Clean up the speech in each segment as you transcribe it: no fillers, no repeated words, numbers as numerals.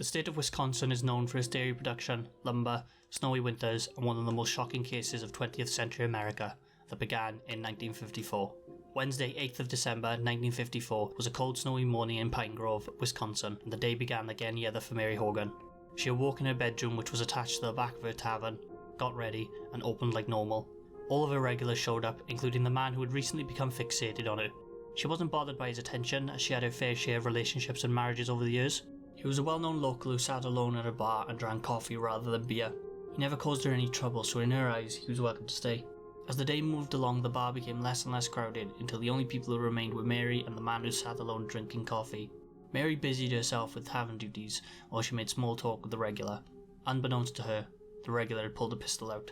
state of Wisconsin is known for its dairy production, lumber, snowy winters, and one of the most shocking cases of 20th century America that began in 1954. Wednesday, 8th of December 1954 was a cold snowy morning in Pine Grove, Wisconsin, and the day began like any other for Mary Hogan. She awoke in her bedroom, which was attached to the back of her tavern, got ready, and opened like normal. All of her regulars showed up, including the man who had recently become fixated on her. She wasn't bothered by his attention, as she had her fair share of relationships and marriages over the years. He was a well-known local who sat alone at a bar and drank coffee rather than beer. He never caused her any trouble, so in her eyes, he was welcome to stay. As the day moved along, the bar became less and less crowded, until the only people who remained were Mary and the man who sat alone drinking coffee. Mary busied herself with tavern duties, while she made small talk with the regular. Unbeknownst to her, the regular had pulled a pistol out.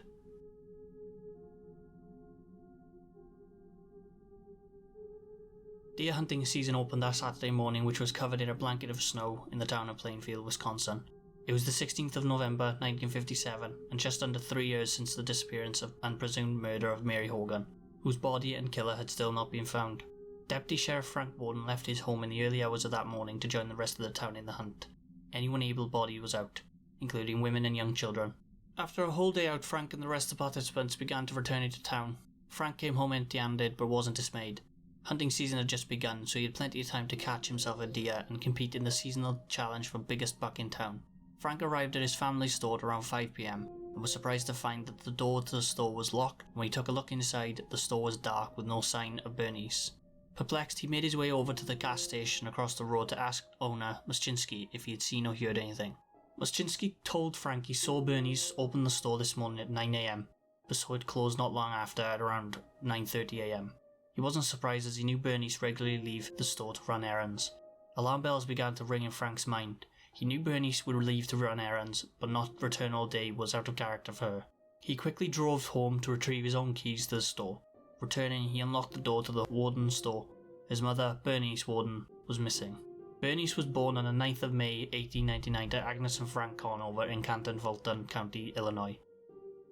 Deer hunting season opened that Saturday morning, which was covered in a blanket of snow in the town of Plainfield, Wisconsin. It was the 16th of November 1957, and just under 3 years since the disappearance and presumed murder of Mary Hogan, whose body and killer had still not been found. Deputy Sheriff Frank Warden left his home in the early hours of that morning to join the rest of the town in the hunt. Anyone able-bodied was out, including women and young children. After a whole day out, Frank and the rest of the participants began to return to town. Frank came home empty-handed but wasn't dismayed. Hunting season had just begun, so he had plenty of time to catch himself a deer and compete in the seasonal challenge for biggest buck in town. Frank arrived at his family's store at around 5 PM and was surprised to find that the door to the store was locked. When he took a look inside, the store was dark with no sign of Bernice. Perplexed, he made his way over to the gas station across the road to ask owner Muschinski if he had seen or heard anything. Muschinski told Frank he saw Bernice open the store this morning at 9 AM, but saw it closed not long after at around 9:30 AM. He wasn't surprised, as he knew Bernice regularly leave the store to run errands. Alarm bells began to ring in Frank's mind. He knew Bernice would leave to run errands, but not return all day was out of character for her. He quickly drove home to retrieve his own keys to the store. Returning, he unlocked the door to the Warden's store. His mother, Bernice Warden, was missing. Bernice was born on the 9th of May 1899 to Agnes and Frank Conover in Canton, Fulton County, Illinois.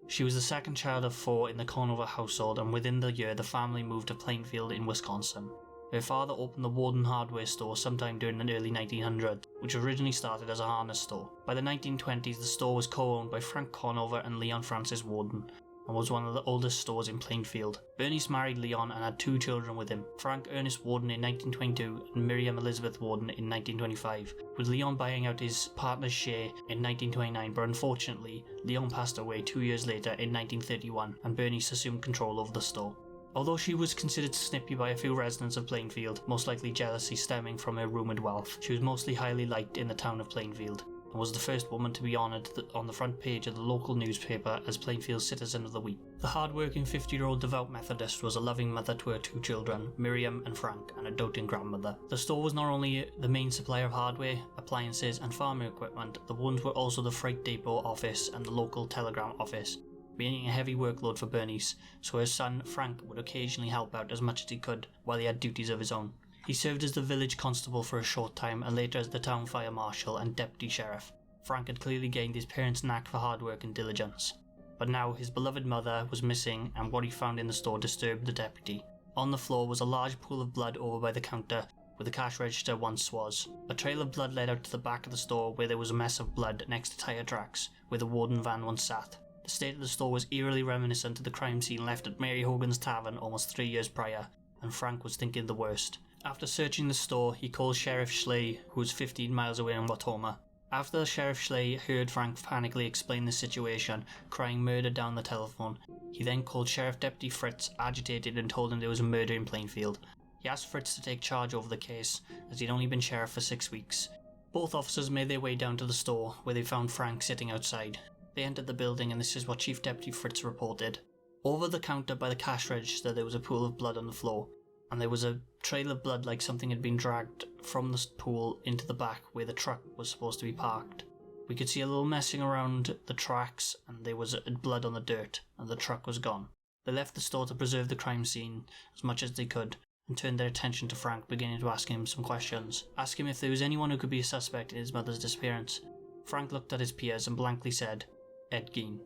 She was the second child of 4 in the Conover household, and within the year the family moved to Plainfield in Wisconsin. Her father opened the Warden hardware store sometime during the early 1900s, which originally started as a harness store. By the 1920s, the store was co-owned by Frank Conover and Leon Francis Warden, and was one of the oldest stores in Plainfield. Bernice married Leon and had 2 children with him, Frank Ernest Warden in 1922 and Miriam Elizabeth Warden in 1925, with Leon buying out his partner's share in 1929, but unfortunately, Leon passed away 2 years later in 1931 and Bernice assumed control over the store. Although she was considered snippy by a few residents of Plainfield, most likely jealousy stemming from her rumoured wealth, she was mostly highly liked in the town of Plainfield, and was the first woman to be honoured on the front page of the local newspaper as Plainfield's Citizen of the Week. The hard-working 50-year-old devout Methodist was a loving mother to her 2 children, Miriam and Frank, and a doting grandmother. The store was not only the main supplier of hardware, appliances and farming equipment, the Wardens were also the freight depot office and the local telegram office, meaning a heavy workload for Bernice, so her son Frank would occasionally help out as much as he could while he had duties of his own. He served as the village constable for a short time and later as the town fire marshal and deputy sheriff. Frank had clearly gained his parents' knack for hard work and diligence. But now his beloved mother was missing, and what he found in the store disturbed the deputy. On the floor was a large pool of blood over by the counter where the cash register once was. A trail of blood led out to the back of the store where there was a mess of blood next to tyre tracks where the Warden van once sat. The state of the store was eerily reminiscent of the crime scene left at Mary Hogan's tavern almost 3 years prior, and Frank was thinking the worst. After searching the store, he called Sheriff Schley, who was 15 miles away in Watoma. After Sheriff Schley heard Frank panically explain the situation, crying murder down the telephone, he then called Sheriff Deputy Fritz, agitated, and told him there was a murder in Plainfield. He asked Fritz to take charge over the case, as he'd only been sheriff for 6 weeks. Both officers made their way down to the store, where they found Frank sitting outside. They entered the building, and this is what Chief Deputy Fritz reported. Over the counter by the cash register there was a pool of blood on the floor, and there was a trail of blood like something had been dragged from the pool into the back where the truck was supposed to be parked. We could see a little messing around the tracks, and there was blood on the dirt, and the truck was gone. They left the store to preserve the crime scene as much as they could, and turned their attention to Frank, beginning to ask him some questions. Ask him if there was anyone who could be a suspect in his mother's disappearance. Frank looked at his peers and blankly said, Ed Gein.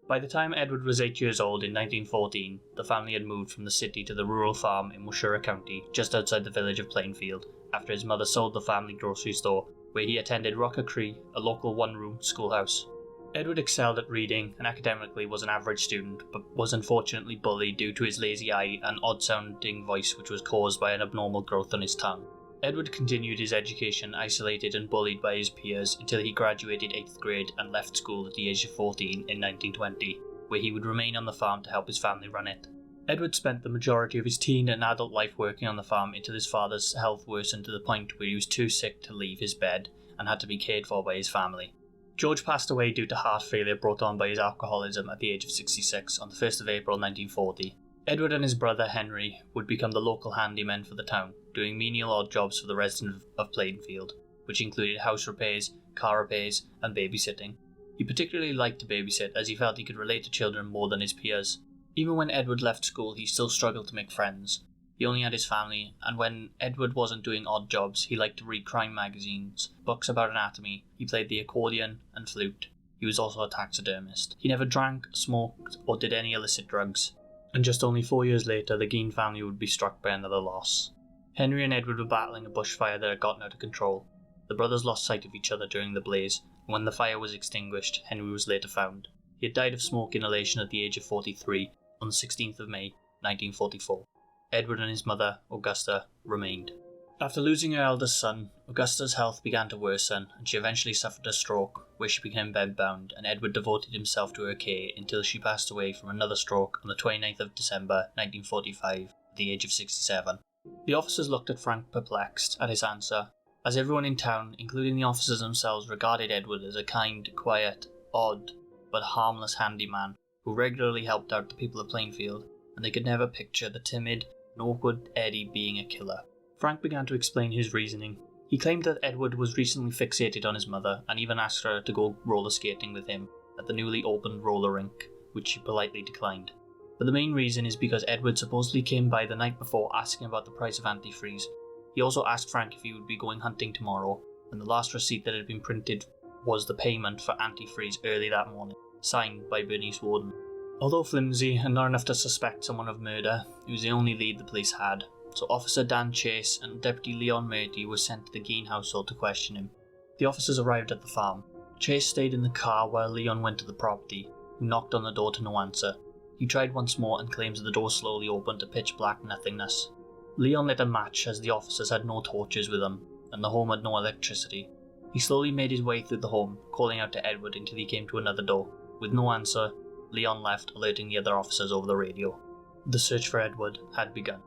By the time Edward was 8 years old in 1914, the family had moved from the city to the rural farm in Washura County, just outside the village of Plainfield, after his mother sold the family grocery store, where he attended Rocker Cree, a local one-room schoolhouse. Edward excelled at reading and academically was an average student, but was unfortunately bullied due to his lazy eye and odd-sounding voice, which was caused by an abnormal growth on his tongue. Edward continued his education isolated and bullied by his peers until he graduated 8th grade and left school at the age of 14 in 1920, where he would remain on the farm to help his family run it. Edward spent the majority of his teen and adult life working on the farm until his father's health worsened to the point where he was too sick to leave his bed and had to be cared for by his family. George passed away due to heart failure brought on by his alcoholism at the age of 66 on the 1st of April 1940. Edward and his brother Henry would become the local handymen for the town, doing menial odd jobs for the residents of Plainfield, which included house repairs, car repairs, and babysitting. He particularly liked to babysit as he felt he could relate to children more than his peers. Even when Edward left school, he still struggled to make friends. He only had his family, and when Edward wasn't doing odd jobs, he liked to read crime magazines, books about anatomy, he played the accordion and flute. He was also a taxidermist. He never drank, smoked, or did any illicit drugs. And just only 4 years later, the Gein family would be struck by another loss. Henry and Edward were battling a bushfire that had gotten out of control. The brothers lost sight of each other during the blaze, and when the fire was extinguished, Henry was later found. He had died of smoke inhalation at the age of 43 on the 16th of May, 1944. Edward and his mother, Augusta, remained. After losing her eldest son, Augusta's health began to worsen, and she eventually suffered a stroke, where she became bedbound, and Edward devoted himself to her care until she passed away from another stroke on the 29th of December 1945, at the age of 67. The officers looked at Frank perplexed at his answer, as everyone in town, including the officers themselves, regarded Edward as a kind, quiet, odd, but harmless handyman who regularly helped out the people of Plainfield, and they could never picture the timid and awkward Eddie being a killer. Frank began to explain his reasoning. He claimed that Edward was recently fixated on his mother and even asked her to go roller skating with him at the newly opened roller rink, which she politely declined. But the main reason is because Edward supposedly came by the night before asking about the price of antifreeze. He also asked Frank if he would be going hunting tomorrow, and the last receipt that had been printed was the payment for antifreeze early that morning, signed by Bernice Warden. Although flimsy and not enough to suspect someone of murder, it was the only lead the police had. So Officer Dan Chase and Deputy Leon Murty were sent to the Gein household to question him. The officers arrived at the farm. Chase stayed in the car while Leon went to the property, who knocked on the door to no answer. He tried once more and claims the door slowly opened to pitch black nothingness. Leon lit a match as the officers had no torches with them, and the home had no electricity. He slowly made his way through the home, calling out to Edward until he came to another door. With no answer, Leon left, alerting the other officers over the radio. The search for Edward had begun.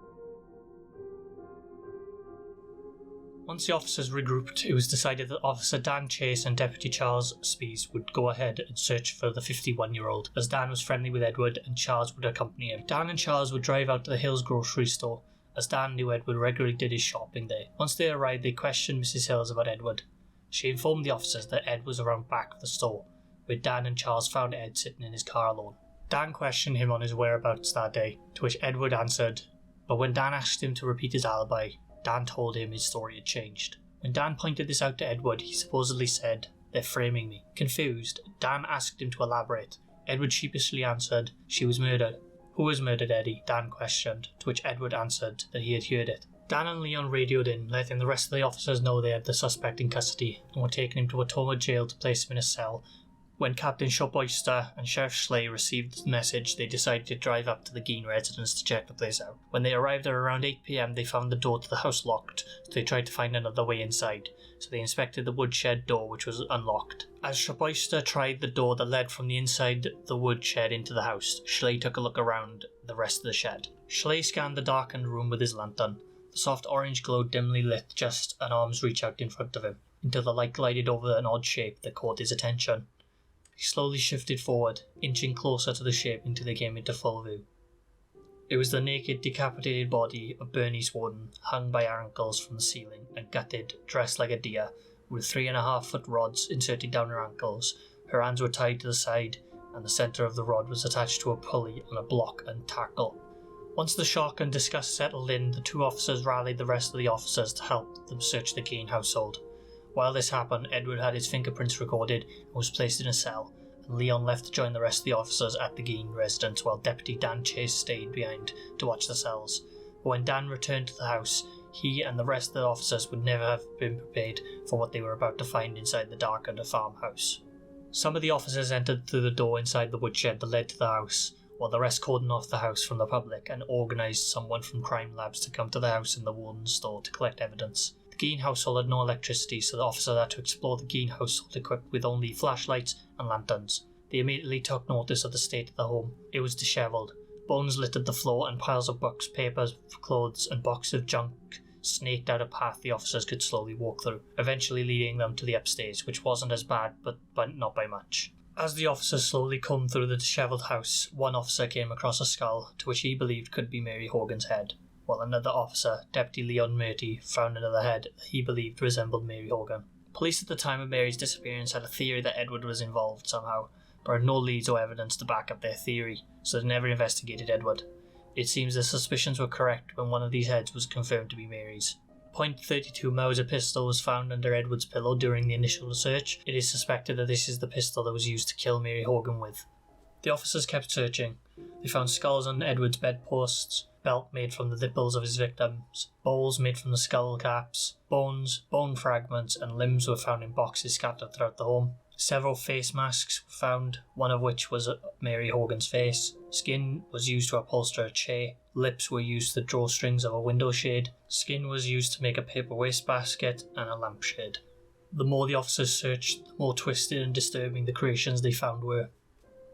Once the officers regrouped, it was decided that Officer Dan Chase and Deputy Charles Spees would go ahead and search for the 51-year-old, as Dan was friendly with Edward and Charles would accompany him. Dan and Charles would drive out to the Hills grocery store, as Dan knew Edward regularly did his shopping there. Once they arrived, they questioned Mrs. Hills about Edward. She informed the officers that Ed was around back of the store, where Dan and Charles found Ed sitting in his car alone. Dan questioned him on his whereabouts that day, to which Edward answered, but when Dan asked him to repeat his alibi, Dan told him his story had changed. When Dan pointed this out to Edward, he supposedly said, "They're framing me." Confused, Dan asked him to elaborate. Edward sheepishly answered, "She was murdered." "Who was murdered, Eddie?" Dan questioned, to which Edward answered that he had heard it. Dan and Leon radioed in, letting the rest of the officers know they had the suspect in custody, and were taking him to Watoma jail to place him in a cell. When Captain Shopoyster and Sheriff Schley received the message, they decided to drive up to the Gein residence to check the place out. When they arrived at around 8 p.m, they found the door to the house locked, so they tried to find another way inside. So they inspected the woodshed door, which was unlocked. As Shopoyster tried the door that led from the inside the woodshed into the house, Schley took a look around the rest of the shed. Schley scanned the darkened room with his lantern. The soft orange glow dimly lit just an arm's reach out in front of him, until the light glided over an odd shape that caught his attention. He slowly shifted forward, inching closer to the shape until they came into full view. It was the naked, decapitated body of Bernice Warden, hung by her ankles from the ceiling and gutted, dressed like a deer, with 3.5-foot rods inserted down her ankles. Her hands were tied to the side, and the centre of the rod was attached to a pulley on a block and tackle. Once the shock and disgust settled in, the two officers rallied the rest of the officers to help them search the Gein household. While this happened, Edward had his fingerprints recorded and was placed in a cell, and Leon left to join the rest of the officers at the Gein residence while Deputy Dan Chase stayed behind to watch the cells. But when Dan returned to the house, he and the rest of the officers would never have been prepared for what they were about to find inside the darkened farmhouse. Some of the officers entered through the door inside the woodshed that led to the house, while the rest cordoned off the house from the public and organised someone from crime labs to come to the house and the warden's store to collect evidence. The Gein household had no electricity, so the officers had to explore the Gein household equipped with only flashlights and lanterns. They immediately took notice of the state of the home. It was dishevelled. Bones littered the floor and piles of books, papers, clothes and boxes of junk snaked out a path the officers could slowly walk through, eventually leading them to the upstairs, which wasn't as bad, but not by much. As the officers slowly combed through the dishevelled house, one officer came across a skull, to which he believed could be Mary Hogan's head, while another officer, Deputy Leon Murty, found another head that he believed resembled Mary Hogan. Police at the time of Mary's disappearance had a theory that Edward was involved somehow, but had no leads or evidence to back up their theory, so they never investigated Edward. It seems the suspicions were correct when one of these heads was confirmed to be Mary's. .32 Mauser pistol was found under Edward's pillow during the initial search. It is suspected that this is the pistol that was used to kill Mary Hogan with. The officers kept searching. They found skulls on Edward's bedposts, belt made from the nipples of his victims, bowls made from the skull caps, bones, bone fragments and limbs were found in boxes scattered throughout the home. Several face masks were found, one of which was Mary Hogan's face. Skin was used to upholster a chair. Lips were used to draw strings of a window shade. Skin was used to make a paper wastebasket and a lampshade. The more the officers searched, the more twisted and disturbing the creations they found were.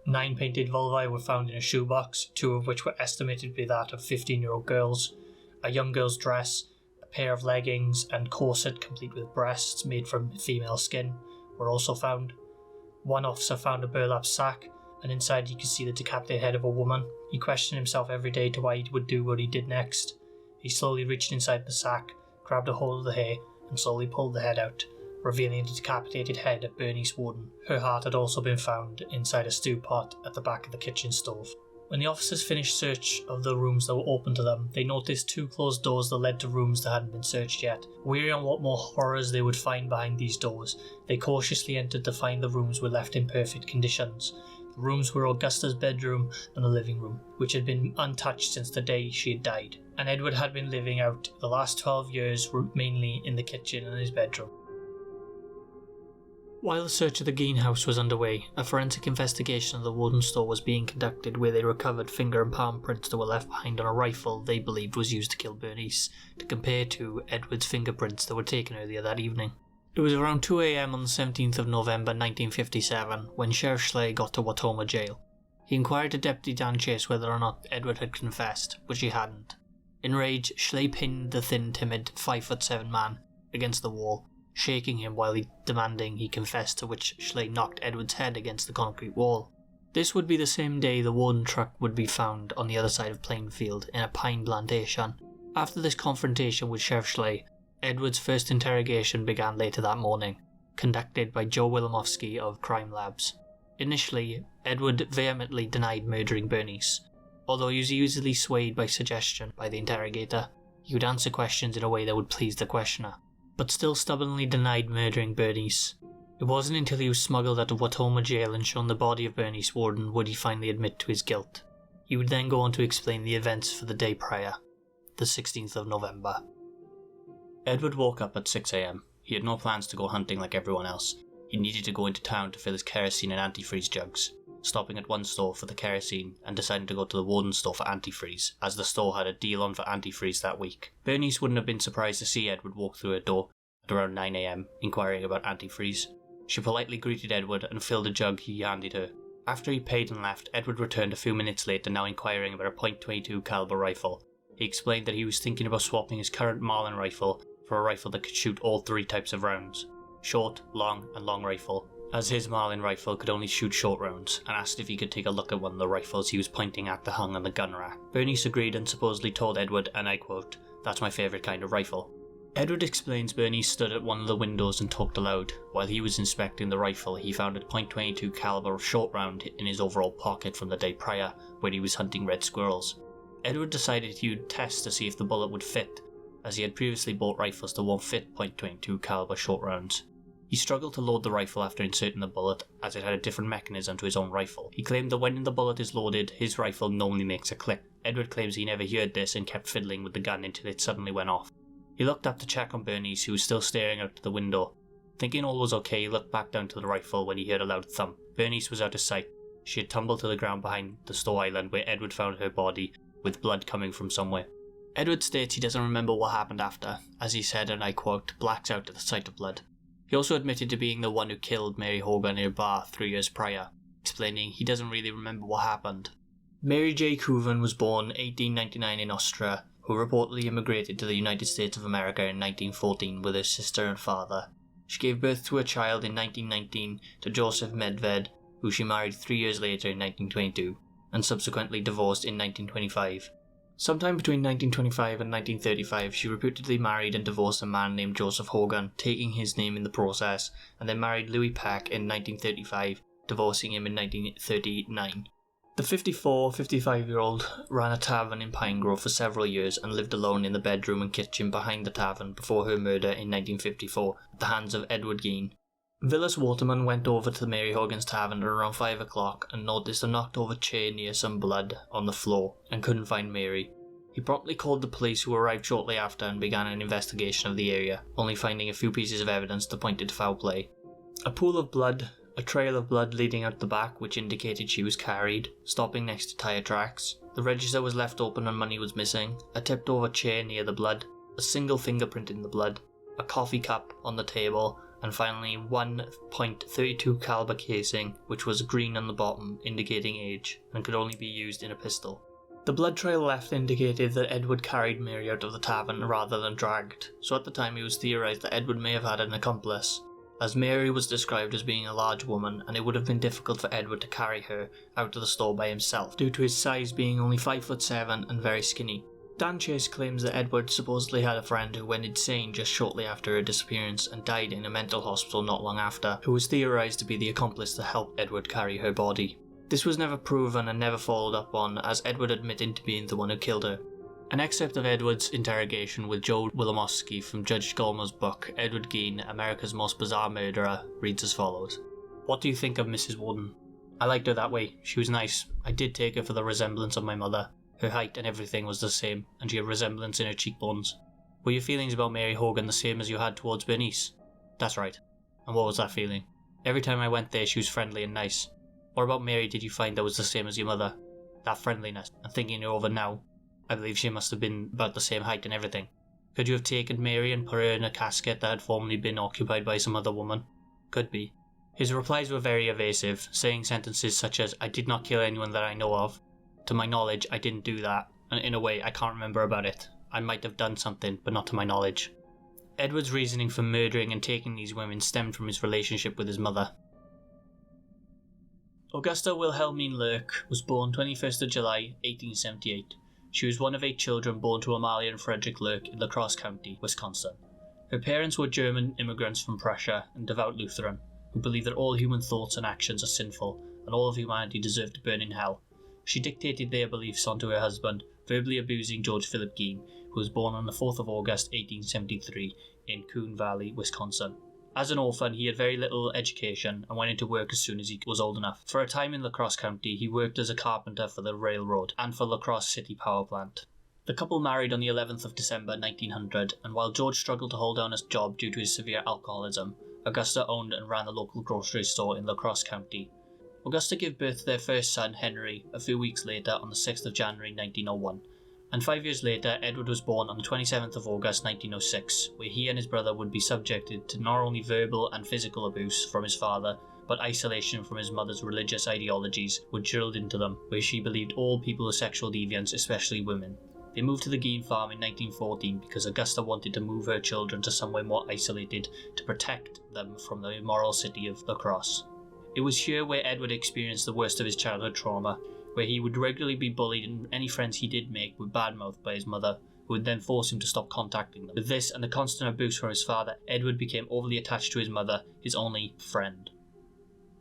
9 painted vulvae were found in a shoebox, 2 of which were estimated to be that of 15-year-old girls. A young girl's dress, a pair of leggings and corset complete with breasts made from female skin were also found. One officer found a burlap sack, and inside you could see the decapitated head of a woman. He questioned himself every day to why he would do what he did next. He slowly reached inside the sack, grabbed a hold of the hair, and slowly pulled the head out, revealing the decapitated head of Bernice Warden. Her heart had also been found inside a stew pot at the back of the kitchen stove. When the officers finished search of the rooms that were open to them, they noticed 2 closed doors that led to rooms that hadn't been searched yet. Weary on what more horrors they would find behind these doors, they cautiously entered to find the rooms were left in perfect conditions. The rooms were Augusta's bedroom and the living room, which had been untouched since the day she had died, and Edward had been living out the last 12 years mainly in the kitchen and his bedroom. While the search of the Gein house was underway, a forensic investigation of the Warden's store was being conducted where they recovered finger and palm prints that were left behind on a rifle they believed was used to kill Bernice, to compare to Edward's fingerprints that were taken earlier that evening. It was around 2 a.m. on the 17th of November 1957 when Sheriff Schley got to Watoma jail. He inquired to Deputy Dan Chase whether or not Edward had confessed, which he hadn't. Enraged, Schley pinned the thin, timid 5'7" man against the wall, shaking him while demanding he confess, to which Schley knocked Edward's head against the concrete wall. This would be the same day the Warden truck would be found on the other side of Plainfield in a pine plantation. After this confrontation with Sheriff Schley, Edward's first interrogation began later that morning, conducted by Joe Wilimowski of Crime Labs. Initially, Edward vehemently denied murdering Bernice. Although he was easily swayed by suggestion by the interrogator, he would answer questions in a way that would please the questioner, but still stubbornly denied murdering Bernice. It wasn't until he was smuggled out of Watoma jail and shown the body of Bernice Warden would he finally admit to his guilt. He would then go on to explain the events for the day prior, the 16th of November. Edward woke up at 6 a.m. He had no plans to go hunting like everyone else. He needed to go into town to fill his kerosene and antifreeze jugs, stopping at one store for the kerosene and deciding to go to the Warden's store for antifreeze, as the store had a deal on for antifreeze that week. Bernice wouldn't have been surprised to see Edward walk through her door at around 9 a.m, inquiring about antifreeze. She politely greeted Edward and filled a jug he handed her. After he paid and left, Edward returned a few minutes later, now inquiring about a .22 caliber rifle. He explained that he was thinking about swapping his current Marlin rifle for a rifle that could shoot all 3 types of rounds: short, long and long rifle, as his Marlin rifle could only shoot short rounds, and asked if he could take a look at one of the rifles he was pointing at that hung on the gun rack. Bernice agreed and supposedly told Edward, and I quote, "That's my favourite kind of rifle." Edward explains Bernice stood at one of the windows and talked aloud. While he was inspecting the rifle, he found a .22 caliber short round in his overall pocket from the day prior, when he was hunting red squirrels. Edward decided he would test to see if the bullet would fit, as he had previously bought rifles that won't fit .22 caliber short rounds. He struggled to load the rifle after inserting the bullet, as it had a different mechanism to his own rifle. He claimed that when the bullet is loaded, his rifle normally makes a click. Edward claims he never heard this and kept fiddling with the gun until it suddenly went off. He looked up to check on Bernice, who was still staring out the window. Thinking all was okay, he looked back down to the rifle when he heard a loud thump. Bernice was out of sight. She had tumbled to the ground behind the store island where Edward found her body, with blood coming from somewhere. Edward states he doesn't remember what happened after, as he said, and I quote, blacks out at the sight of blood. He also admitted to being the one who killed Mary Hogan in a bar 3 years prior, explaining he doesn't really remember what happened. Mary J. Cooven was born 1899 in Austria, who reportedly immigrated to the United States of America in 1914 with her sister and father. She gave birth to a child in 1919 to Joseph Medved, who she married 3 years later in 1922, and subsequently divorced in 1925. Sometime between 1925 and 1935, she reputedly married and divorced a man named Joseph Hogan, taking his name in the process, and then married Louis Peck in 1935, divorcing him in 1939. The 55-year-old ran a tavern in Pine Grove for several years and lived alone in the bedroom and kitchen behind the tavern before her murder in 1954 at the hands of Edward Gein. Willis Waterman went over to the Mary Hogan's tavern at around 5 o'clock and noticed a knocked over chair near some blood on the floor and couldn't find Mary. He promptly called the police, who arrived shortly after and began an investigation of the area, only finding a few pieces of evidence that pointed to foul play. A pool of blood, a trail of blood leading out the back which indicated she was carried, stopping next to tyre tracks. The register was left open and money was missing, a tipped over chair near the blood, a single fingerprint in the blood, a coffee cup on the table, and finally 1.32 caliber casing, which was green on the bottom, indicating age, and could only be used in a pistol. The blood trail left indicated that Edward carried Mary out of the tavern rather than dragged, so at the time it was theorised that Edward may have had an accomplice, as Mary was described as being a large woman and it would have been difficult for Edward to carry her out of the store by himself, due to his size being only 5'7" and very skinny. Dan Chase claims that Edward supposedly had a friend who went insane just shortly after her disappearance and died in a mental hospital not long after, who was theorised to be the accomplice that helped Edward carry her body. This was never proven and never followed up on, as Edward admitted to being the one who killed her. An excerpt of Edward's interrogation with Joe Wilamowski from Judge Golmer's book, Edward Gein, America's Most Bizarre Murderer, reads as follows. What do you think of Mrs. Warden? I liked her that way. She was nice. I did take her for the resemblance of my mother. Her height and everything was the same, and she had resemblance in her cheekbones. Were your feelings about Mary Hogan the same as you had towards Bernice? That's right. And what was that feeling? Every time I went there she was friendly and nice. What about Mary did you find that was the same as your mother? That friendliness. And thinking it over now, I believe she must have been about the same height and everything. Could you have taken Mary and put her in a casket that had formerly been occupied by some other woman? Could be. His replies were very evasive, saying sentences such as, I did not kill anyone that I know of. To my knowledge, I didn't do that, and in a way, I can't remember about it. I might have done something, but not to my knowledge. Edward's reasoning for murdering and taking these women stemmed from his relationship with his mother. Augusta Wilhelmine Lurk was born 21st of July, 1878. She was one of 8 children born to Amalia and Frederick Lurk in La Crosse County, Wisconsin. Her parents were German immigrants from Prussia and devout Lutheran, who believed that all human thoughts and actions are sinful, and all of humanity deserved to burn in hell. She dictated their beliefs onto her husband, verbally abusing George Philip Gein, who was born on the 4th of August 1873 in Coon Valley, Wisconsin. As an orphan, he had very little education and went into work as soon as he was old enough. For a time in La Crosse County, he worked as a carpenter for the railroad and for La Crosse City Power Plant. The couple married on the 11th of December 1900, and while George struggled to hold down his job due to his severe alcoholism, Augusta owned and ran a local grocery store in La Crosse County. Augusta gave birth to their first son, Henry, a few weeks later on the 6th of January 1901, and 5 years later Edward was born on the 27th of August 1906, where he and his brother would be subjected to not only verbal and physical abuse from his father, but isolation from his mother's religious ideologies were drilled into them, where she believed all people were sexual deviants, especially women. They moved to the Gein farm in 1914 because Augusta wanted to move her children to somewhere more isolated to protect them from the immoral city of La Crosse. It was here where Edward experienced the worst of his childhood trauma, where he would regularly be bullied and any friends he did make were badmouthed by his mother, who would then force him to stop contacting them. With this and the constant abuse from his father, Edward became overly attached to his mother, his only friend.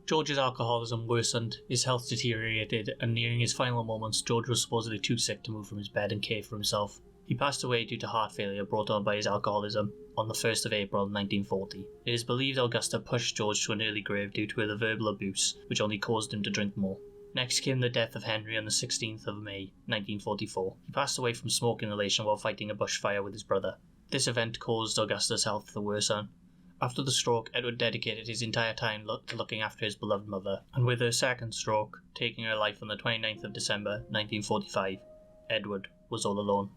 George's alcoholism worsened, his health deteriorated, and nearing his final moments, George was supposedly too sick to move from his bed and care for himself. He passed away due to heart failure brought on by his alcoholism on the 1st of April 1940. It is believed Augusta pushed George to an early grave due to the verbal abuse, which only caused him to drink more. Next came the death of Henry on the 16th of May 1944. He passed away from smoke inhalation while fighting a bushfire with his brother. This event caused Augusta's health to worsen. After the stroke, Edward dedicated his entire time to looking after his beloved mother, and with her second stroke, taking her life on the 29th of December 1945, Edward was all alone.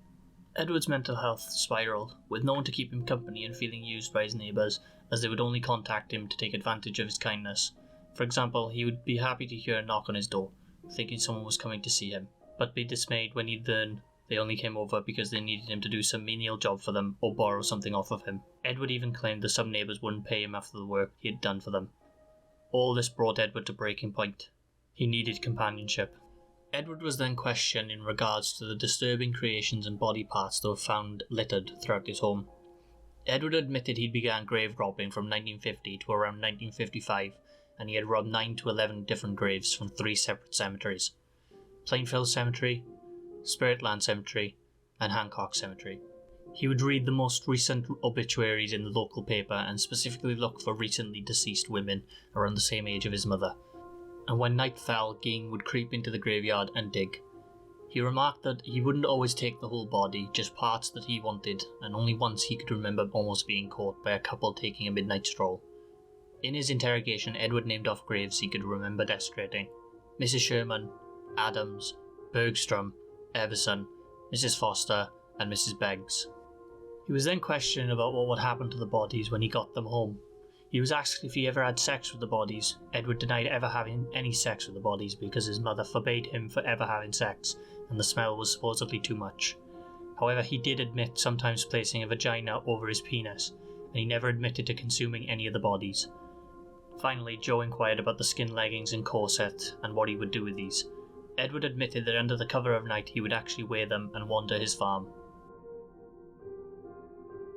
Edward's mental health spiraled, with no one to keep him company and feeling used by his neighbours, as they would only contact him to take advantage of his kindness. For example, he would be happy to hear a knock on his door, thinking someone was coming to see him, but be dismayed when he'd learn they only came over because they needed him to do some menial job for them or borrow something off of him. Edward even claimed that some neighbours wouldn't pay him after the work he had done for them. All this brought Edward to breaking point. He needed companionship. Edward was then questioned in regards to the disturbing creations and body parts that were found littered throughout his home. Edward admitted he'd began grave robbing from 1950 to around 1955, and he had robbed 9 to 11 different graves from 3 separate cemeteries: Plainfield Cemetery, Spiritland Cemetery, and Hancock Cemetery. He would read the most recent obituaries in the local paper and specifically look for recently deceased women around the same age of his mother. And when night fell, Ging would creep into the graveyard and dig. He remarked that he wouldn't always take the whole body, just parts that he wanted, and only once he could remember almost being caught by a couple taking a midnight stroll. In his interrogation, Edward named off graves he could remember desecrating: Mrs. Sherman, Adams, Bergstrom, Everson, Mrs. Foster, and Mrs. Beggs. He was then questioned about what would happen to the bodies when he got them home. He was asked if he ever had sex with the bodies. Edward denied ever having any sex with the bodies because his mother forbade him for ever having sex, and the smell was supposedly too much. However, he did admit sometimes placing a vagina over his penis, and he never admitted to consuming any of the bodies. Finally, Joe inquired about the skin leggings and corset and what he would do with these. Edward admitted that under the cover of night he would actually wear them and wander his farm.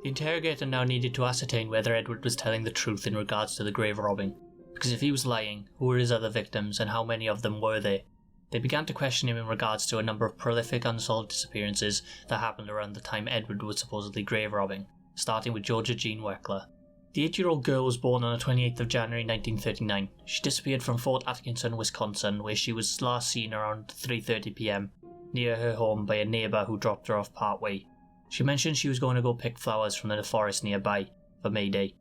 The interrogator now needed to ascertain whether Edward was telling the truth in regards to the grave robbing, because if he was lying, who were his other victims and how many of them were there? They began to question him in regards to a number of prolific unsolved disappearances that happened around the time Edward was supposedly grave robbing, starting with Georgia Jean Weckler. The 8-year-old girl was born on the 28th of January 1939. She disappeared from Fort Atkinson, Wisconsin, where she was last seen around 3:30 p.m, near her home by a neighbour who dropped her off part way. She mentioned she was going to go pick flowers from the forest nearby for May Day.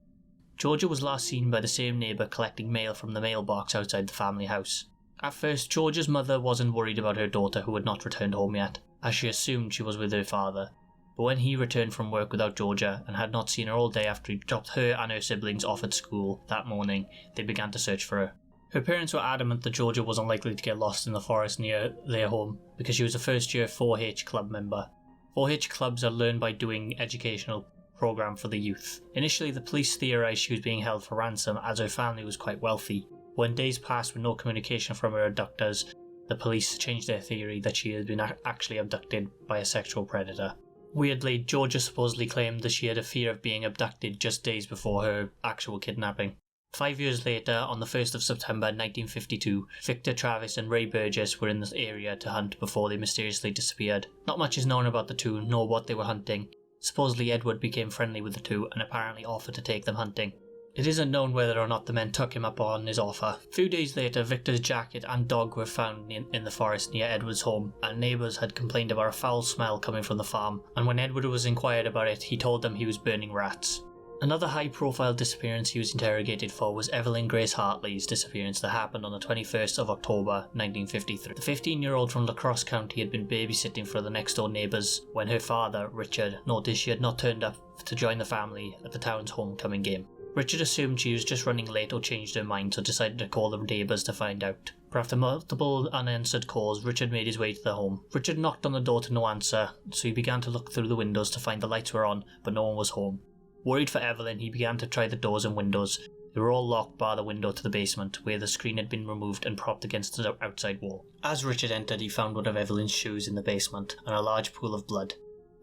Georgia was last seen by the same neighbour collecting mail from the mailbox outside the family house. At first, Georgia's mother wasn't worried about her daughter who had not returned home yet, as she assumed she was with her father. But when he returned from work without Georgia and had not seen her all day after he dropped her and her siblings off at school that morning, they began to search for her. Her parents were adamant that Georgia wasn't likely to get lost in the forest near their home because she was a first-year 4-H club member. 4-H clubs are learned by doing educational program for the youth. Initially, the police theorised she was being held for ransom as her family was quite wealthy. When days passed with no communication from her abductors, the police changed their theory that she had been actually abducted by a sexual predator. Weirdly, Georgia supposedly claimed that she had a fear of being abducted just days before her actual kidnapping. 5 years later, on the 1st of September 1952, Victor Travis and Ray Burgess were in this area to hunt before they mysteriously disappeared. Not much is known about the two, nor what they were hunting. Supposedly Edward became friendly with the two and apparently offered to take them hunting. It isn't known whether or not the men took him up on his offer. A few days later, Victor's jacket and dog were found in the forest near Edward's home, and neighbours had complained about a foul smell coming from the farm, and when Edward was inquired about it, he told them he was burning rats. Another high-profile disappearance he was interrogated for was Evelyn Grace Hartley's disappearance that happened on the 21st of October 1953. The 15-year-old from La Crosse County had been babysitting for the next-door neighbours when her father, Richard, noticed she had not turned up to join the family at the town's homecoming game. Richard assumed she was just running late or changed her mind, so decided to call the neighbours to find out. But after multiple unanswered calls, Richard made his way to the home. Richard knocked on the door to no answer, so he began to look through the windows to find the lights were on, but no one was home. Worried for Evelyn, he began to try the doors and windows. They were all locked bar the window to the basement, where the screen had been removed and propped against the outside wall. As Richard entered, he found one of Evelyn's shoes in the basement, and a large pool of blood.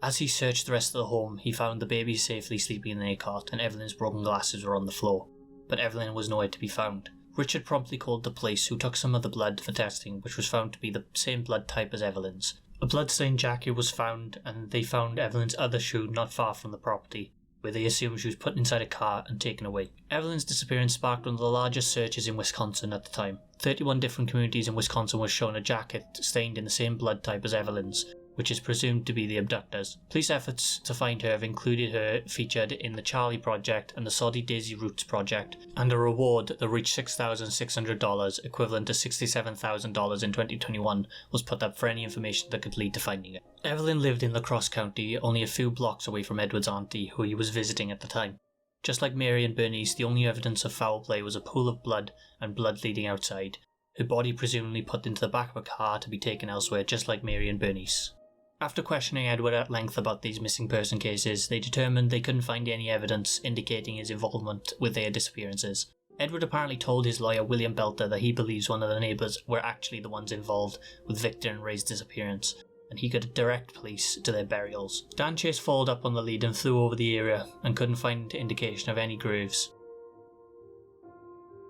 As he searched the rest of the home, he found the baby safely sleeping in their cot, and Evelyn's broken glasses were on the floor. But Evelyn was nowhere to be found. Richard promptly called the police, who took some of the blood for testing, which was found to be the same blood type as Evelyn's. A blood-stained jacket was found, and they found Evelyn's other shoe not far from the property, where they assumed she was put inside a car and taken away. Evelyn's disappearance sparked one of the largest searches in Wisconsin at the time. 31 different communities in Wisconsin were shown a jacket stained in the same blood type as Evelyn's, which is presumed to be the abductors. Police efforts to find her have included her featured in the Charlie Project and the Soddy Daisy Roots Project, and a reward that reached $6,600, equivalent to $67,000 in 2021, was put up for any information that could lead to finding it. Evelyn lived in La Crosse County, only a few blocks away from Edward's auntie, who he was visiting at the time. Just like Mary and Bernice, the only evidence of foul play was a pool of blood and blood leading outside, her body presumably put into the back of a car to be taken elsewhere, just like Mary and Bernice. After questioning Edward at length about these missing person cases, they determined they couldn't find any evidence indicating his involvement with their disappearances. Edward apparently told his lawyer William Belter that he believes one of the neighbours were actually the ones involved with Victor and Ray's disappearance, and he could direct police to their burials. Dan Chase followed up on the lead and flew over the area and couldn't find indication of any graves.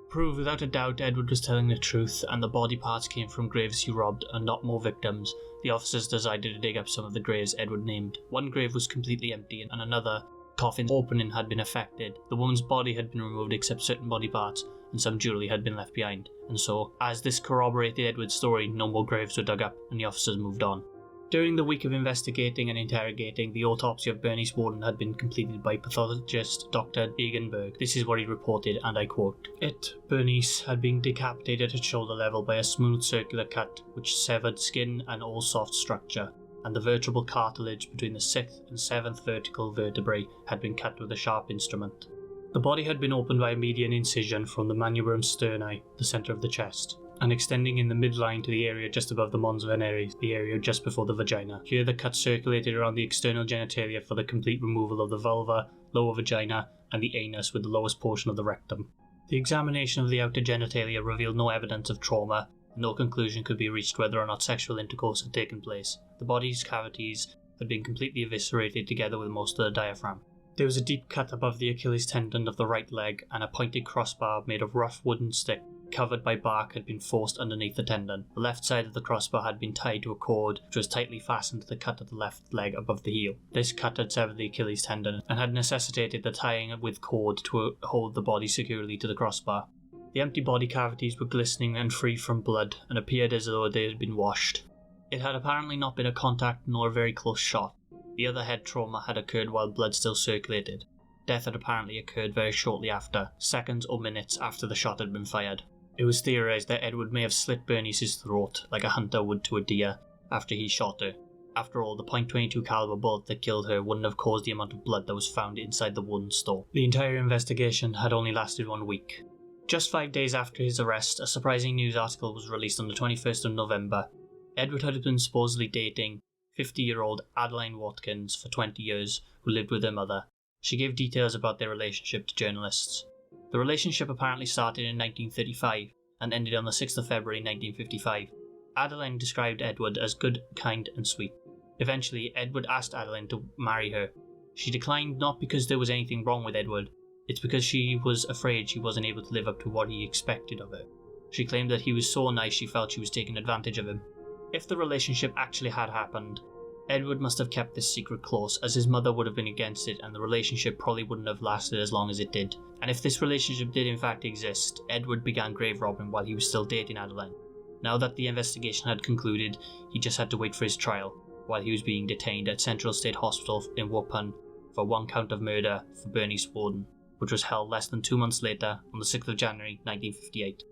Proved without a doubt Edward was telling the truth and the body parts came from graves he robbed and not more victims, the officers decided to dig up some of the graves Edward named. One grave was completely empty and another coffin opening had been affected. The woman's body had been removed except certain body parts and some jewellery had been left behind. And so, as this corroborated Edward's story, no more graves were dug up and the officers moved on. During the week of investigating and interrogating, the autopsy of Bernice Warden had been completed by pathologist Dr. Degenberg. This is what he reported, and I quote, Bernice had been decapitated at shoulder level by a smooth circular cut which severed skin and all soft structure, and the vertebral cartilage between the 6th and 7th vertical vertebrae had been cut with a sharp instrument. The body had been opened by a median incision from the manubrium sterni, the centre of the chest, and extending in the midline to the area just above the mons veneris, the area just before the vagina. Here the cut circulated around the external genitalia for the complete removal of the vulva, lower vagina, and the anus with the lowest portion of the rectum. The examination of the outer genitalia revealed no evidence of trauma, and no conclusion could be reached whether or not sexual intercourse had taken place. The body's cavities had been completely eviscerated together with most of the diaphragm. There was a deep cut above the Achilles tendon of the right leg, and a pointed crossbar made of rough wooden stick covered by bark had been forced underneath the tendon. The left side of the crossbar had been tied to a cord which was tightly fastened to the cut of the left leg above the heel. This cut had severed the Achilles tendon and had necessitated the tying with cord to hold the body securely to the crossbar. The empty body cavities were glistening and free from blood and appeared as though they had been washed. It had apparently not been a contact nor a very close shot. The other head trauma had occurred while blood still circulated. Death had apparently occurred very shortly after, seconds or minutes after the shot had been fired. It was theorised that Edward may have slit Bernice's throat like a hunter would to a deer after he shot her. After all, the .22 caliber bullet that killed her wouldn't have caused the amount of blood that was found inside the wooden store. The entire investigation had only lasted 1 week. Just 5 days after his arrest, a surprising news article was released on the 21st of November. Edward had been supposedly dating 50-year-old Adeline Watkins for 20 years, who lived with her mother. She gave details about their relationship to journalists. The relationship apparently started in 1935 and ended on the 6th of February 1955. Adeline described Edward as good, kind and sweet. Eventually, Edward asked Adeline to marry her. She declined not because there was anything wrong with Edward, it's because she was afraid she wasn't able to live up to what he expected of her. She claimed that he was so nice she felt she was taking advantage of him. If the relationship actually had happened, Edward must have kept this secret close, as his mother would have been against it and the relationship probably wouldn't have lasted as long as it did. And if this relationship did in fact exist, Edward began grave robbing while he was still dating Adeline. Now that the investigation had concluded, he just had to wait for his trial, while he was being detained at Central State Hospital in Waupun for 1 count of murder for Bernice Warden, which was held less than 2 months later on the 6th of January 1958.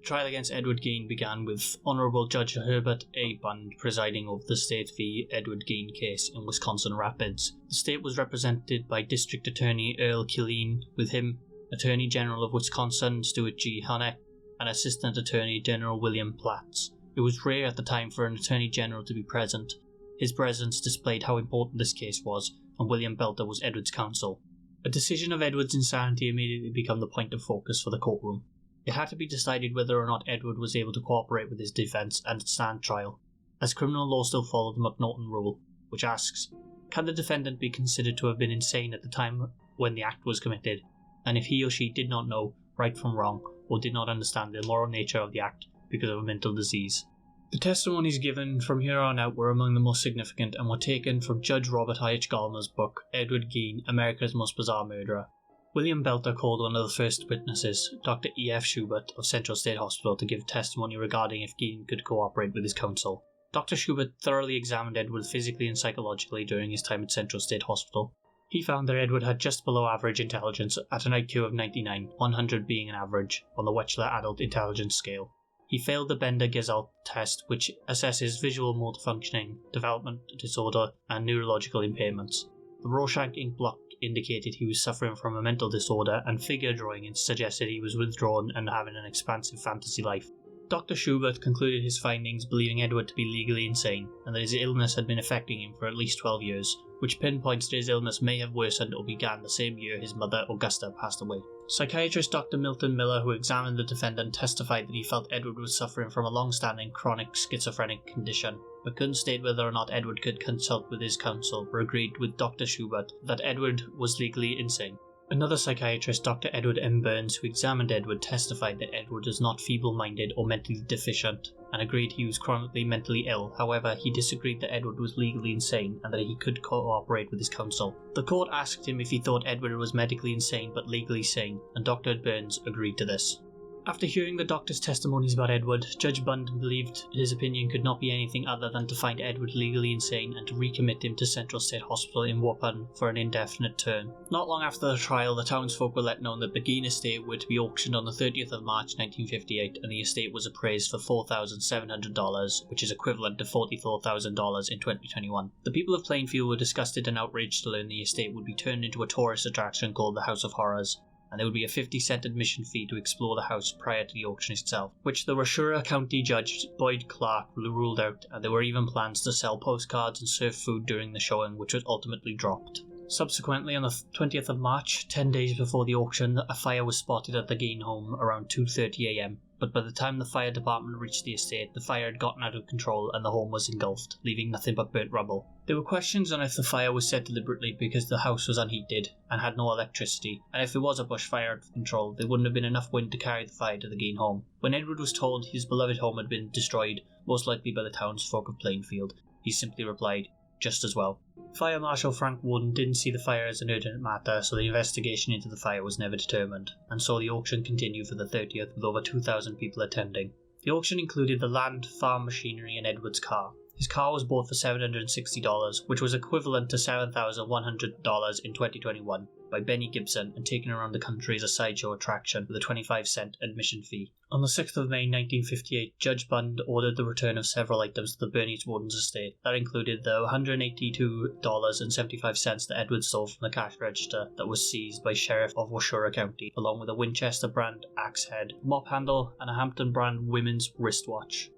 The trial against Edward Gein began with Honourable Judge Herbert A. Bund presiding over the State v. Edward Gein case in Wisconsin Rapids. The state was represented by District Attorney Earl Killeen, with him Attorney General of Wisconsin Stuart G. Honeck and Assistant Attorney General William Platts. It was rare at the time for an Attorney General to be present. His presence displayed how important this case was, and William Belter was Edward's counsel. A decision of Edward's insanity immediately became the point of focus for the courtroom. It had to be decided whether or not Edward was able to cooperate with his defence and stand trial, as criminal law still followed the McNaughton rule, which asks, can the defendant be considered to have been insane at the time when the act was committed, and if he or she did not know right from wrong, or did not understand the moral nature of the act because of a mental disease? The testimonies given from here on out were among the most significant and were taken from Judge Robert H. Gallmer's book, Edward Gein, America's Most Bizarre Murderer. William Belter called one of the first witnesses, Dr. E.F. Schubert of Central State Hospital, to give testimony regarding if Gein could cooperate with his counsel. Dr. Schubert thoroughly examined Edward physically and psychologically during his time at Central State Hospital. He found that Edward had just below average intelligence at an IQ of 99, 100 being an average, on the Wechsler Adult Intelligence Scale. He failed the Bender-Gesell test, which assesses visual motor functioning, development disorder, and neurological impairments. The Rorschach ink blot indicated he was suffering from a mental disorder, and figure drawing suggested he was withdrawn and having an expansive fantasy life. Dr. Schubert concluded his findings believing Edward to be legally insane, and that his illness had been affecting him for at least 12 years, which pinpoints that his illness may have worsened or began the same year his mother, Augusta, passed away. Psychiatrist Dr. Milton Miller, who examined the defendant, testified that he felt Edward was suffering from a long-standing chronic schizophrenic condition, but couldn't state whether or not Edward could consult with his counsel, but agreed with Dr. Schubert that Edward was legally insane. Another psychiatrist, Dr. Edward M. Burns, who examined Edward, testified that Edward was not feeble-minded or mentally deficient, and agreed he was chronically mentally ill. However, he disagreed that Edward was legally insane and that he could cooperate with his counsel. The court asked him if he thought Edward was medically insane but legally sane, and Dr. Burns agreed to this. After hearing the doctor's testimonies about Edward, Judge Bund believed his opinion could not be anything other than to find Edward legally insane and to recommit him to Central State Hospital in Waupun for an indefinite term. Not long after the trial, the townsfolk were let know that the Gein estate were to be auctioned on the 30th of March 1958, and the estate was appraised for $4,700, which is equivalent to $44,000 in 2021. The people of Plainfield were disgusted and outraged to learn the estate would be turned into a tourist attraction called the House of Horrors, and there would be a 50-cent admission fee to explore the house prior to the auction itself, which the Washura County Judge Boyd Clark ruled out, and there were even plans to sell postcards and serve food during the showing, which was ultimately dropped. Subsequently, on the 20th of March, 10 days before the auction, a fire was spotted at the Gein home around 2:30 am, but by the time the fire department reached the estate, the fire had gotten out of control and the home was engulfed, leaving nothing but burnt rubble. There were questions on if the fire was set deliberately because the house was unheated and had no electricity, and if it was a bushfire out of control, there wouldn't have been enough wind to carry the fire to the Gein home. When Edward was told his beloved home had been destroyed, most likely by the townsfolk of Plainfield, he simply replied, "Just as well." Fire Marshal Frank Warden didn't see the fire as an urgent matter, so the investigation into the fire was never determined, and so the auction continued for the 30th with over 2,000 people attending. The auction included the land, farm machinery and Edward's car. His car was bought for $760, which was equivalent to $7,100 in 2021, by Benny Gibson and taken around the country as a sideshow attraction with a 25-cent admission fee. On the 6th of May 1958, Judge Bund ordered the return of several items to the Bernese Warden's estate. That included the $182.75 that Edward stole from the cash register that was seized by Sheriff of Washura County, along with a Winchester brand axe head, mop handle, and a Hampton brand women's wristwatch.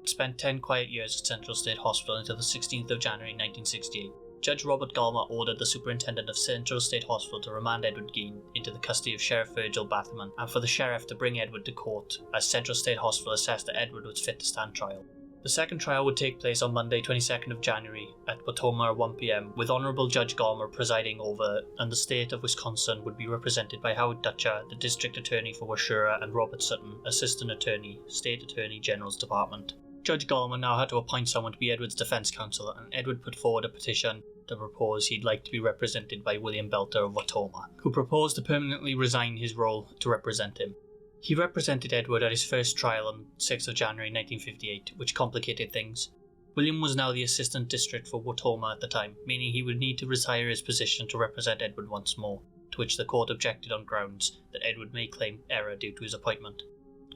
Spent 10 quiet years at Central State Hospital until the 16th of January 1968. Judge Robert Gallmer ordered the superintendent of Central State Hospital to remand Edward Gein into the custody of Sheriff Virgil Batterman, and for the sheriff to bring Edward to court, as Central State Hospital assessed that Edward was fit to stand trial. The second trial would take place on Monday 22nd of January at Wautoma at 1 p.m, with Honourable Judge Gallmer presiding over, and the state of Wisconsin would be represented by Howard Dutcher, the District Attorney for Washura, and Robert Sutton, Assistant Attorney, State Attorney General's Department. Judge Gallmer now had to appoint someone to be Edward's defence counsel, and Edward put forward a petition to propose he'd like to be represented by William Belter of Wautoma, who proposed to permanently resign his role to represent him. He represented Edward at his first trial on 6th of January 1958, which complicated things. William was now the Assistant District for Wautoma at the time, meaning he would need to retire his position to represent Edward once more, to which the court objected on grounds that Edward may claim error due to his appointment.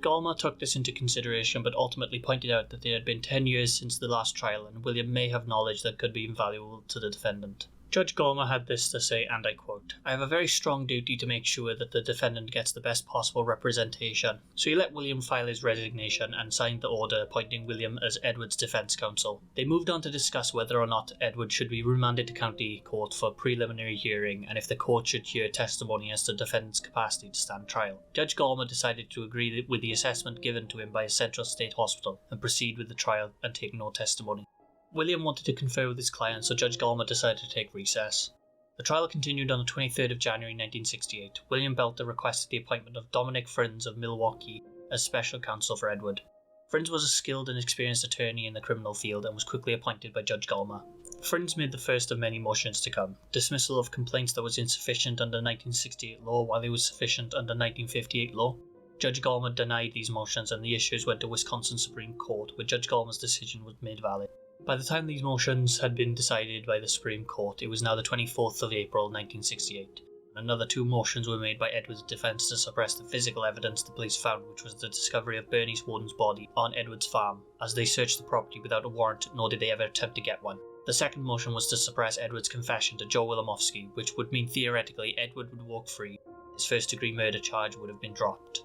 Gallmer took this into consideration, but ultimately pointed out that there had been 10 years since the last trial, and William may have knowledge that could be invaluable to the defendant. Judge Gallmer had this to say, and I quote, "I have a very strong duty to make sure that the defendant gets the best possible representation." So he let William file his resignation and signed the order appointing William as Edward's defence counsel. They moved on to discuss whether or not Edward should be remanded to county court for a preliminary hearing, and if the court should hear testimony as to the defendant's capacity to stand trial. Judge Gallmer decided to agree with the assessment given to him by a Central State Hospital and proceed with the trial and take no testimony. William wanted to confer with his client, so Judge Gallmer decided to take recess. The trial continued on the 23rd of January 1968. William Belter requested the appointment of Dominic Frins of Milwaukee as special counsel for Edward. Friends was a skilled and experienced attorney in the criminal field and was quickly appointed by Judge Gallmer. Friends made the first of many motions to come: dismissal of complaints that was insufficient under 1968 law while it was sufficient under 1958 law. Judge Gallmer denied these motions and the issues went to Wisconsin Supreme Court, where Judge Gallmer's decision was made valid. By the time these motions had been decided by the Supreme Court, it was now the 24th of April 1968. Another 2 motions were made by Edward's defence to suppress the physical evidence the police found, which was the discovery of Bernice Warden's body on Edward's farm, as they searched the property without a warrant, nor did they ever attempt to get one. The second motion was to suppress Edward's confession to Joe Wilimowski, which would mean theoretically Edward would walk free. His first-degree murder charge would have been dropped.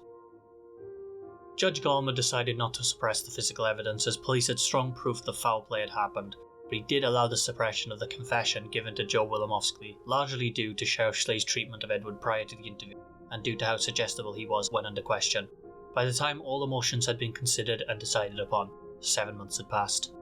Judge Gallmer decided not to suppress the physical evidence, as police had strong proof that foul play had happened, but he did allow the suppression of the confession given to Joe Wilimowski, largely due to Sheriff Schlee's treatment of Edward prior to the interview, and due to how suggestible he was when under question. By the time all the motions had been considered and decided upon, 7 months had passed.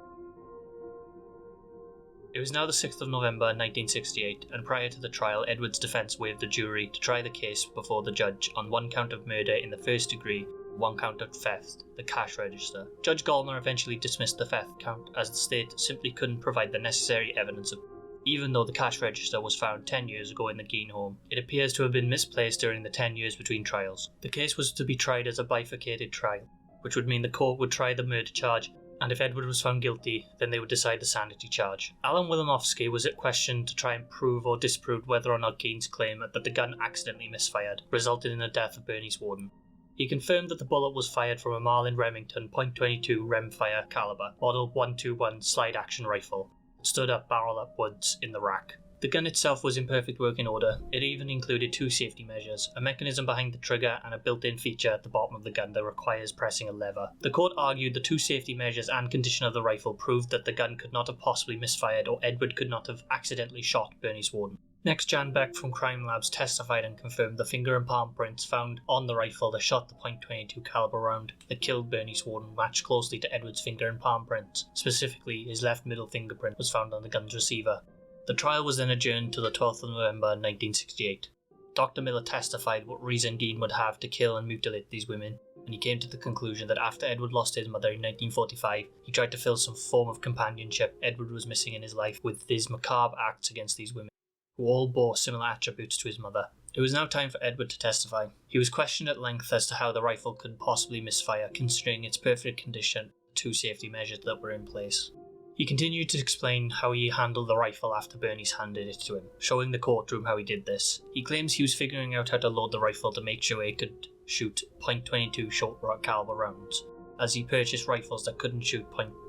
It was now the 6th of November 1968, and prior to the trial, Edward's defence waived the jury to try the case before the judge on 1 count of murder in the first degree, 1 count of theft, the cash register. Judge Gallmer eventually dismissed the theft count, as the state simply couldn't provide the necessary evidence of. Even though the cash register was found 10 years ago in the Gein home, it appears to have been misplaced during the 10 years between trials. The case was to be tried as a bifurcated trial, which would mean the court would try the murder charge, and if Edward was found guilty, then they would decide the sanity charge. Alan Wilimowski was at question to try and prove or disprove whether or not Gein's claim that the gun accidentally misfired resulted in the death of Bernice Warden. He confirmed that the bullet was fired from a Marlin Remington .22 rimfire caliber, model 121 slide-action rifle, that stood up barrel upwards in the rack. The gun itself was in perfect working order. It even included 2 safety measures, a mechanism behind the trigger and a built-in feature at the bottom of the gun that requires pressing a lever. The court argued the 2 safety measures and condition of the rifle proved that the gun could not have possibly misfired or Edward could not have accidentally shot Bernice Warden. Next, Jan Beck from Crime Labs testified and confirmed the finger and palm prints found on the rifle that shot the .22 caliber round that killed Bernice Warden matched closely to Edward's finger and palm prints. Specifically, his left middle fingerprint was found on the gun's receiver. The trial was then adjourned to the 12th of November 1968. Dr. Miller testified what reason Gein would have to kill and mutilate these women, and he came to the conclusion that after Edward lost his mother in 1945, he tried to fill some form of companionship Edward was missing in his life with his macabre acts against these women, who all bore similar attributes to his mother. It was now time for Edward to testify. He was questioned at length as to how the rifle could possibly misfire, considering its perfect condition, the 2 safety measures that were in place. He continued to explain how he handled the rifle after Bernice handed it to him, showing the courtroom how he did this. He claims he was figuring out how to load the rifle to make sure it could shoot .22 short caliber rounds, as he purchased rifles that couldn't shoot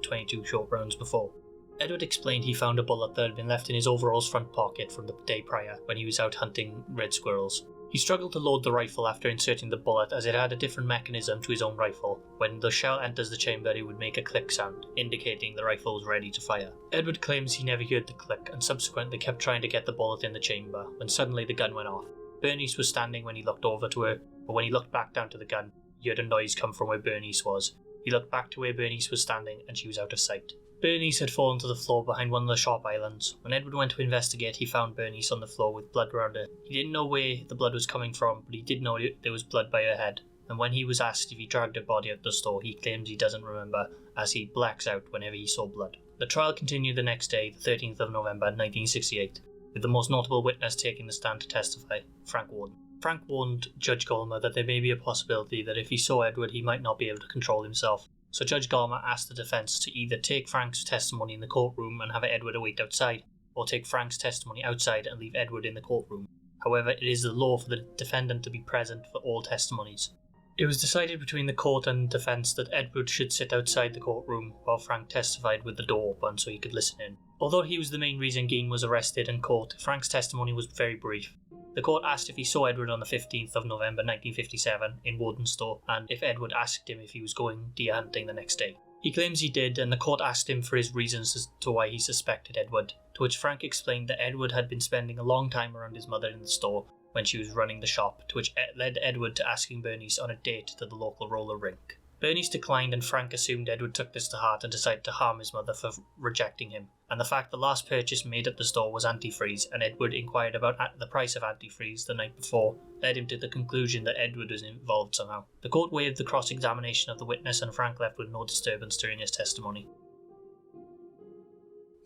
.22 short rounds before. Edward explained he found a bullet that had been left in his overalls front pocket from the day prior when he was out hunting red squirrels. He struggled to load the rifle after inserting the bullet, as it had a different mechanism to his own rifle. When the shell enters the chamber, it would make a click sound, indicating the rifle was ready to fire. Edward claims he never heard the click and subsequently kept trying to get the bullet in the chamber, when suddenly the gun went off. Bernice was standing when he looked over to her, but when he looked back down to the gun, he heard a noise come from where Bernice was. He looked back to where Bernice was standing and she was out of sight. Bernice had fallen to the floor behind one of the shop islands. When Edward went to investigate, he found Bernice on the floor with blood around her. He didn't know where the blood was coming from, but he did know there was blood by her head. And when he was asked if he dragged her body out the store, he claims he doesn't remember, as he blacks out whenever he saw blood. The trial continued the next day, the 13th of November 1968, with the most notable witness taking the stand to testify, Frank Warden. Frank warned Judge Gallmer that there may be a possibility that if he saw Edward, he might not be able to control himself. So Judge Gallmer asked the defence to either take Frank's testimony in the courtroom and have Edward await outside, or take Frank's testimony outside and leave Edward in the courtroom. However, it is the law for the defendant to be present for all testimonies. It was decided between the court and defence that Edward should sit outside the courtroom while Frank testified with the door open so he could listen in. Although he was the main reason Gein was arrested and caught, Frank's testimony was very brief. The court asked if he saw Edward on the 15th of November 1957 in Warden's store, and if Edward asked him if he was going deer hunting the next day. He claims he did, and the court asked him for his reasons as to why he suspected Edward, to which Frank explained that Edward had been spending a long time around his mother in the store when she was running the shop, to which led Edward to asking Bernice on a date to the local roller rink. Bernice declined, and Frank assumed Edward took this to heart and decided to harm his mother for rejecting him, and the fact the last purchase made at the store was antifreeze, and Edward inquired about the price of antifreeze the night before, led him to the conclusion that Edward was involved somehow. The court waived the cross-examination of the witness, and Frank left with no disturbance during his testimony.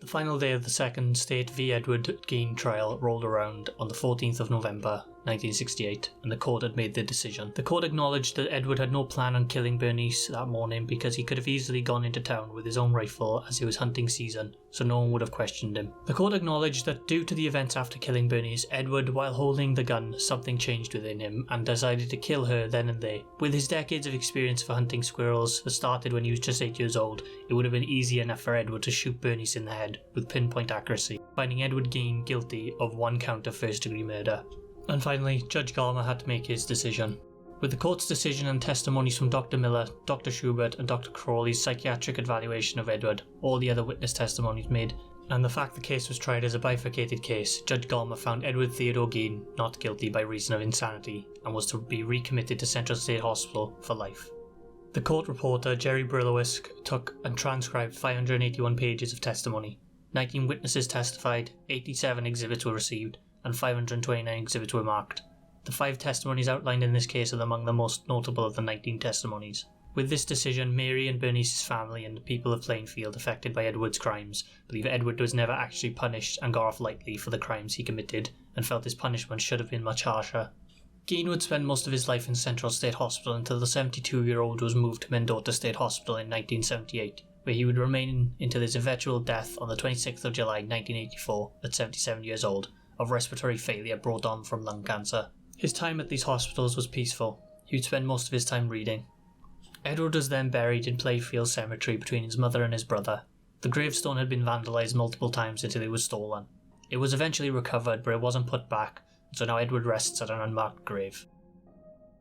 The final day of the second State v. Edward Gein trial rolled around on the 14th of November 1968, and the court had made their decision. The court acknowledged that Edward had no plan on killing Bernice that morning because he could have easily gone into town with his own rifle as it was hunting season, so no one would have questioned him. The court acknowledged that due to the events after killing Bernice, Edward, while holding the gun, something changed within him and decided to kill her then and there. With his decades of experience for hunting squirrels that started when he was just 8 years old, it would have been easy enough for Edward to shoot Bernice in the head with pinpoint accuracy, finding Edward Gein guilty of 1 count of first-degree murder. And finally, Judge Garmer had to make his decision. With the court's decision and testimonies from Dr. Miller, Dr. Schubert and Dr. Crawley's psychiatric evaluation of Edward, all the other witness testimonies made, and the fact the case was tried as a bifurcated case, Judge Garmer found Edward Theodore Gein not guilty by reason of insanity and was to be recommitted to Central State Hospital for life. The court reporter Jerry Brillowisk took and transcribed 581 pages of testimony. 19 witnesses testified, 87 exhibits were received, and 529 exhibits were marked. The 5 testimonies outlined in this case are among the most notable of the 19 testimonies. With this decision, Mary and Bernice's family and the people of Plainfield affected by Edward's crimes believe Edward was never actually punished and got off lightly for the crimes he committed, and felt his punishment should have been much harsher. Gein would spend most of his life in Central State Hospital until the 72-year-old was moved to Mendota State Hospital in 1978, where he would remain until his eventual death on the 26th of July 1984 at 77 years old, of respiratory failure brought on from lung cancer. His time at these hospitals was peaceful. He would spend most of his time reading. Edward was then buried in Plainfield Cemetery between his mother and his brother. The gravestone had been vandalised multiple times until it was stolen. It was eventually recovered, but it wasn't put back, so now Edward rests at an unmarked grave.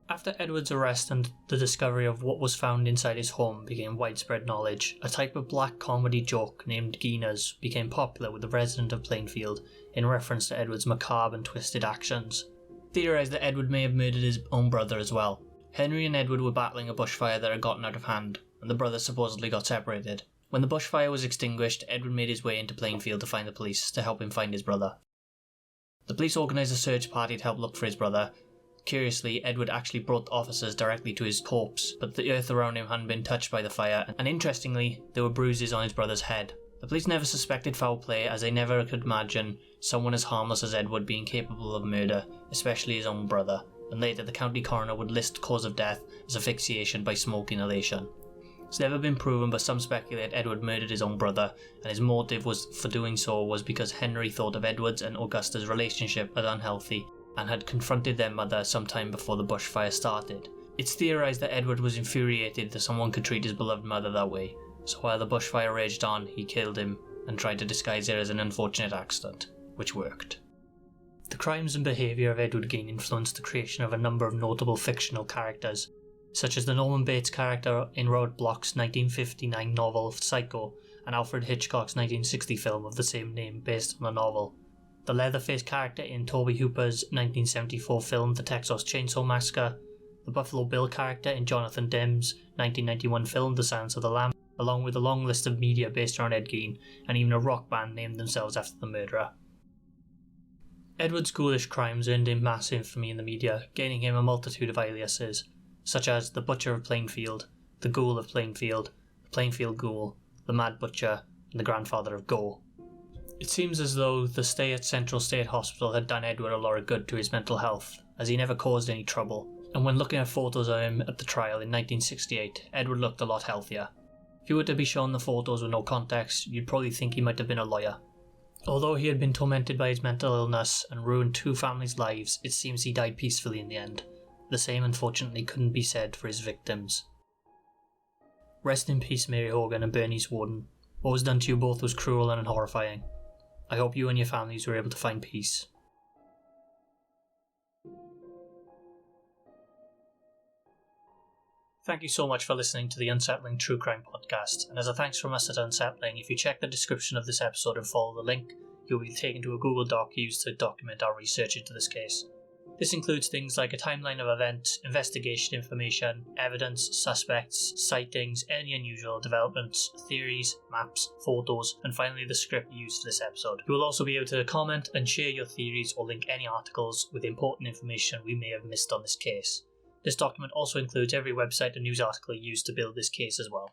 After Edward's arrest and the discovery of what was found inside his home became widespread knowledge, a type of black comedy joke named Geiners became popular with the resident of Plainfield in reference to Edward's macabre and twisted actions. Theorised that Edward may have murdered his own brother as well. Henry and Edward were battling a bushfire that had gotten out of hand, and the brothers supposedly got separated. When the bushfire was extinguished, Edward made his way into Plainfield to find the police to help him find his brother. The police organised a search party to help look for his brother. Curiously, Edward actually brought officers directly to his corpse, but the earth around him hadn't been touched by the fire, and interestingly, there were bruises on his brother's head. The police never suspected foul play, as they never could imagine someone as harmless as Edward being capable of murder, especially his own brother, and later the county coroner would list cause of death as asphyxiation by smoke inhalation. It's never been proven, but some speculate Edward murdered his own brother, and his motive for doing so was because Henry thought of Edward's and Augusta's relationship as unhealthy, and had confronted their mother sometime before the bushfire started. It's theorised that Edward was infuriated that someone could treat his beloved mother that way, so while the bushfire raged on, he killed him and tried to disguise it as an unfortunate accident, which worked. The crimes and behaviour of Edward Gein influenced the creation of a number of notable fictional characters, such as the Norman Bates character in Robert Bloch's 1959 novel Psycho and Alfred Hitchcock's 1960 film of the same name based on the novel. The Leatherface character in Tobe Hooper's 1974 film The Texas Chainsaw Massacre, the Buffalo Bill character in Jonathan Demme's 1991 film The Silence of the Lambs, along with a long list of media based around Ed Gein, and even a rock band named themselves after the murderer. Edward's ghoulish crimes earned him mass infamy in the media, gaining him a multitude of aliases, such as the Butcher of Plainfield, the Ghoul of Plainfield, the Plainfield Ghoul, the Mad Butcher, and the grandfather of Ghoul. It seems as though the stay at Central State Hospital had done Edward a lot of good to his mental health, as he never caused any trouble, and when looking at photos of him at the trial in 1968, Edward looked a lot healthier. If you were to be shown the photos with no context, you'd probably think he might have been a lawyer. Although he had been tormented by his mental illness and ruined 2 families' lives, it seems he died peacefully in the end. The same unfortunately couldn't be said for his victims. Rest in peace, Mary Hogan and Bernice Warden. What was done to you both was cruel and horrifying. I hope you and your families were able to find peace. Thank you so much for listening to the Unsettling True Crime Podcast, and as a thanks from us at Unsettling, if you check the description of this episode and follow the link, you'll be taken to a Google Doc used to document our research into this case. This includes things like a timeline of events, investigation information, evidence, suspects, sightings, any unusual developments, theories, maps, photos, and finally the script used for this episode. You will also be able to comment and share your theories or link any articles with important information we may have missed on this case. This document also includes every website and news article used to build this case as well.